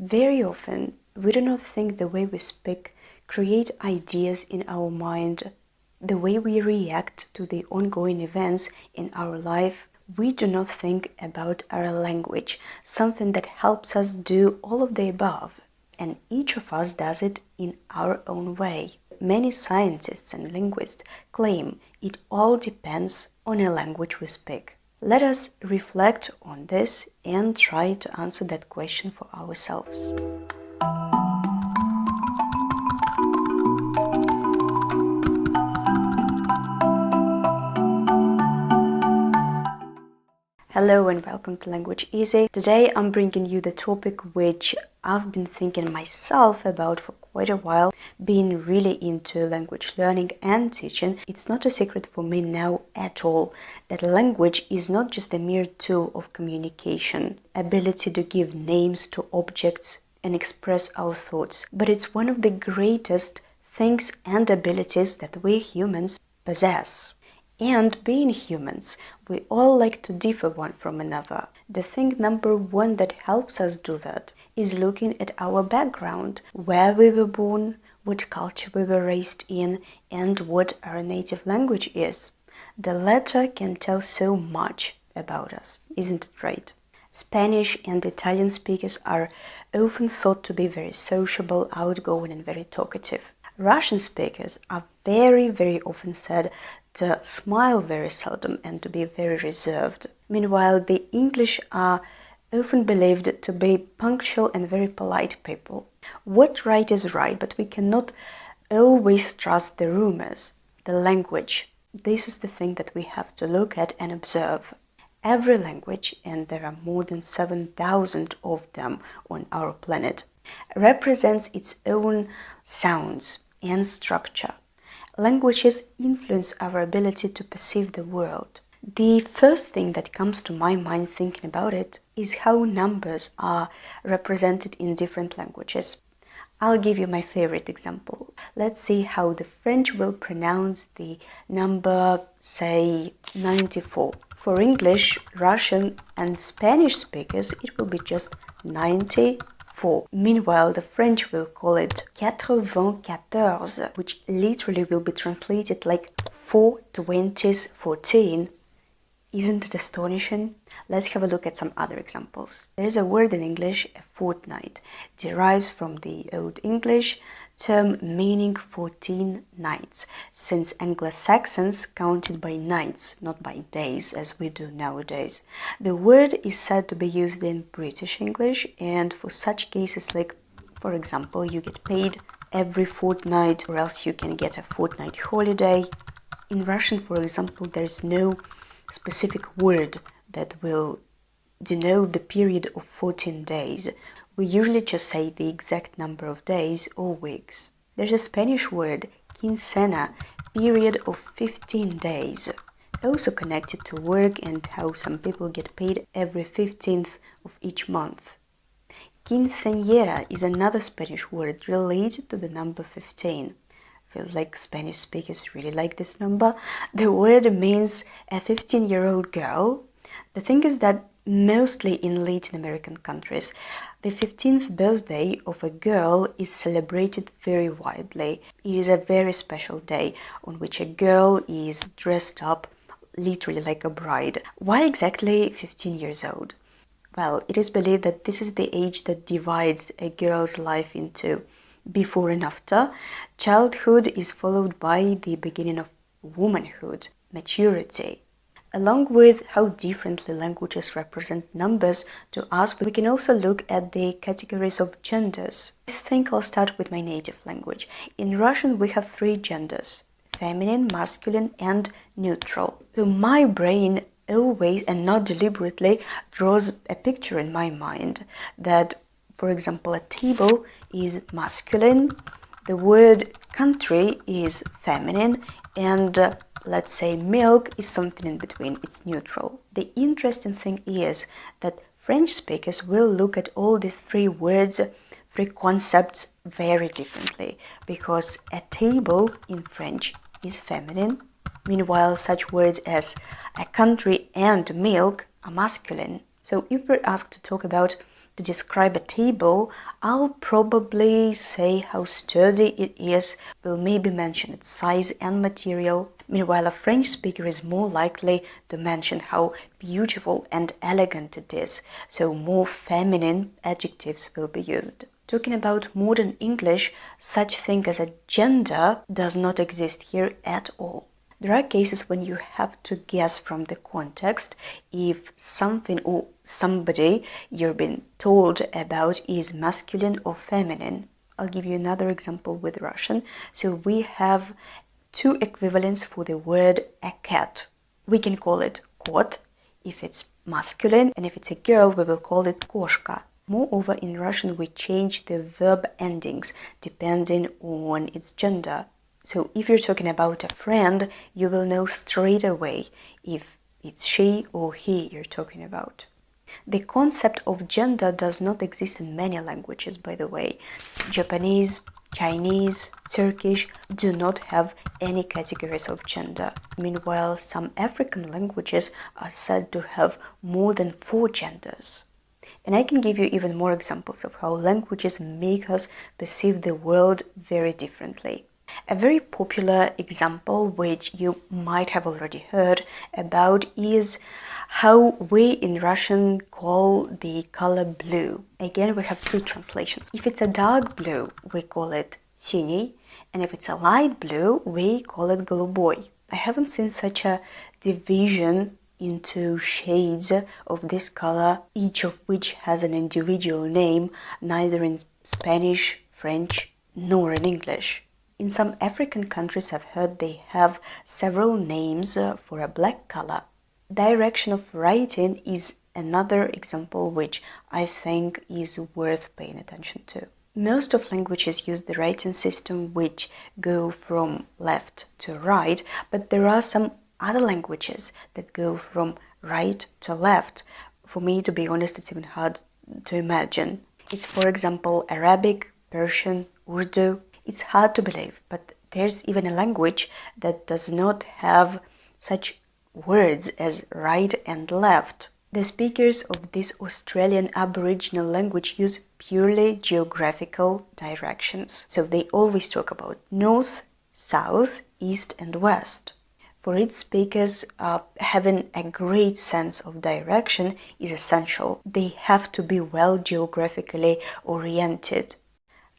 Very often, we do not think the way we speak create ideas in our mind, the way we react to the ongoing events in our life. We do not think about our language, something that helps us do all of the above, and each of us does it in our own way. Many scientists and linguists claim it all depends on a language we speak. Let us reflect on this and try to answer that question for ourselves. Hello and welcome to Language Easy. Today I'm bringing you the topic which I've been thinking myself about for quite a while. Being really into language learning and teaching, it's not a secret for me now at all that language is not just a mere tool of communication, ability to give names to objects and express our thoughts, but it's one of the greatest things and abilities that we humans possess. And being humans, we all like to differ one from another. The thing number one that helps us do that is looking at our background, where we were born, what culture we were raised in, and what our native language is. The latter can tell so much about us, isn't it right? Spanish and Italian speakers are often thought to be very sociable, outgoing, and very talkative. Russian speakers are very often said to smile very seldom and to be very reserved. Meanwhile, the English are often believed to be punctual and very polite people. What's right is right, but we cannot always trust the rumors. The language, this is the thing that we have to look at and observe. Every language, and there are more than 7,000 of them on our planet, represents its own sounds and structure. Languages influence our ability to perceive the world. The first thing that comes to my mind thinking about it is how numbers are represented in different languages. I'll give you my favorite example. Let's see how the French will pronounce the number, say, 94. For English, Russian and Spanish speakers, it will be just 94. Meanwhile, the French will call it 94, which literally will be translated like 420s 14. Isn't it astonishing? Let's have a look at some other examples. There is a word in English, a fortnight, derives from the Old English term meaning 14 nights, since Anglo-Saxons counted by nights, not by days, as we do nowadays. The word is said to be used in British English, and for such cases like, for example, you get paid every fortnight, or else you can get a fortnight holiday. In Russian, for example, there is no specific word that will denote the period of 14 days. We usually just say the exact number of days or weeks. There's a Spanish word, quincena, period of 15 days, also connected to work and how some people get paid every 15th of each month. Quinceañera is another Spanish word related to the number 15. Feels like Spanish speakers really like this number. The word means a 15-year-old girl. The thing is that mostly in Latin American countries, the 15th birthday of a girl is celebrated very widely. It is a very special day on which a girl is dressed up literally like a bride. Why exactly 15 years old? Well, it is believed that this is the age that divides a girl's life into before and after. Childhood is followed by the beginning of womanhood, maturity. Along with how differently languages represent numbers to us, we can also look at the categories of genders. I think I'll start with my native language. In Russian, we have 3 genders: feminine, masculine, and neutral. So my brain always, and not deliberately, draws a picture in my mind that, for example, a table is masculine, the word country is feminine, and let's say milk is something in between, it's neutral. The interesting thing is that French speakers will look at all these 3 words, 3 concepts very differently, because a table in French is feminine, meanwhile such words as a country and milk are masculine. So if we're asked to talk about To describe a table, I'll probably say how sturdy it is, will maybe mention its size and material. Meanwhile, a French speaker is more likely to mention how beautiful and elegant it is, so more feminine adjectives will be used. Talking about modern English, such thing as a gender does not exist here at all. There are cases when you have to guess from the context if something or somebody you're being told about is masculine or feminine. I'll give you another example with Russian. So we have two equivalents for the word a cat. We can call it kot if it's masculine, and if it's a girl we will call it koshka. Moreover, in Russian we change the verb endings depending on its gender. So if you're talking about a friend, you will know straight away if it's she or he you're talking about. The concept of gender does not exist in many languages, by the way. Japanese, Chinese, Turkish do not have any categories of gender. Meanwhile, some African languages are said to have more than 4 genders. And I can give you even more examples of how languages make us perceive the world very differently. A very popular example, which you might have already heard about, is how we in Russian call the color blue. Again, we have 2 translations. If it's a dark blue, we call it синий, and if it's a light blue, we call it голубой. I haven't seen such a division into shades of this color, each of which has an individual name, neither in Spanish, French, nor in English. In some African countries, I've heard they have several names for a black color. Direction of writing is another example which I think is worth paying attention to. Most of languages use the writing system which go from left to right, but there are some other languages that go from right to left. For me, to be honest, it's even hard to imagine. It's, for example, Arabic, Persian, Urdu. It's hard to believe, but there's even a language that does not have such words as right and left. The speakers of this Australian Aboriginal language use purely geographical directions. So they always talk about north, south, east and west. For its speakers, having a great sense of direction is essential. They have to be well geographically oriented.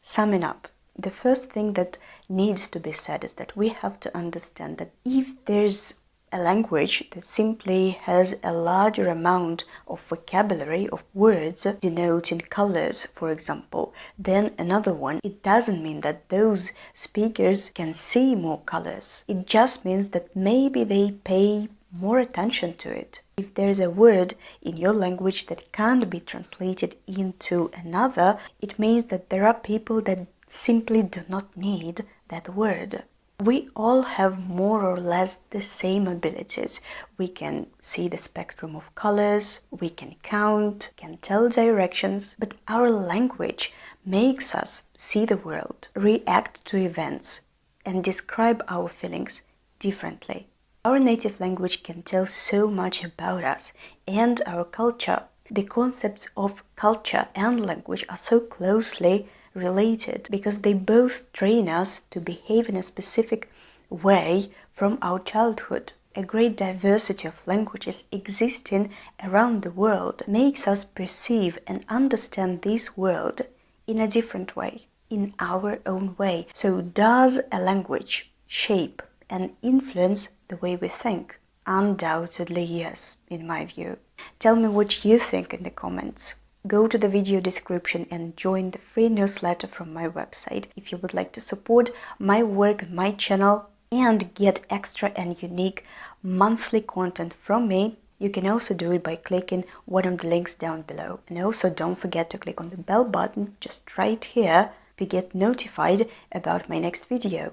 Summing up, the first thing that needs to be said is that we have to understand that if there's a language that simply has a larger amount of vocabulary of words denoting colors, for example, than another one, it doesn't mean that those speakers can see more colors. It just means that maybe they pay more attention to it. If there's a word in your language that can't be translated into another, it means that there are people that simply do not need that word. We all have more or less the same abilities. We can see the spectrum of colors, we can count, can tell directions, but our language makes us see the world, react to events, and describe our feelings differently. Our native language can tell so much about us and our culture. The concepts of culture and language are so closely related because they both train us to behave in a specific way from our childhood. A great diversity of languages existing around the world makes us perceive and understand this world in a different way, in our own way. So does a language shape and influence the way we think? Undoubtedly yes, in my view. Tell me what you think in the comments. Go to the video description and join the free newsletter from my website if you would like to support my work and my channel and get extra and unique monthly content from me. You can also do it by clicking one of the links down below. And also don't forget to click on the bell button just right here to get notified about my next video.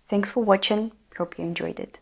Thanks for watching. Hope you enjoyed it.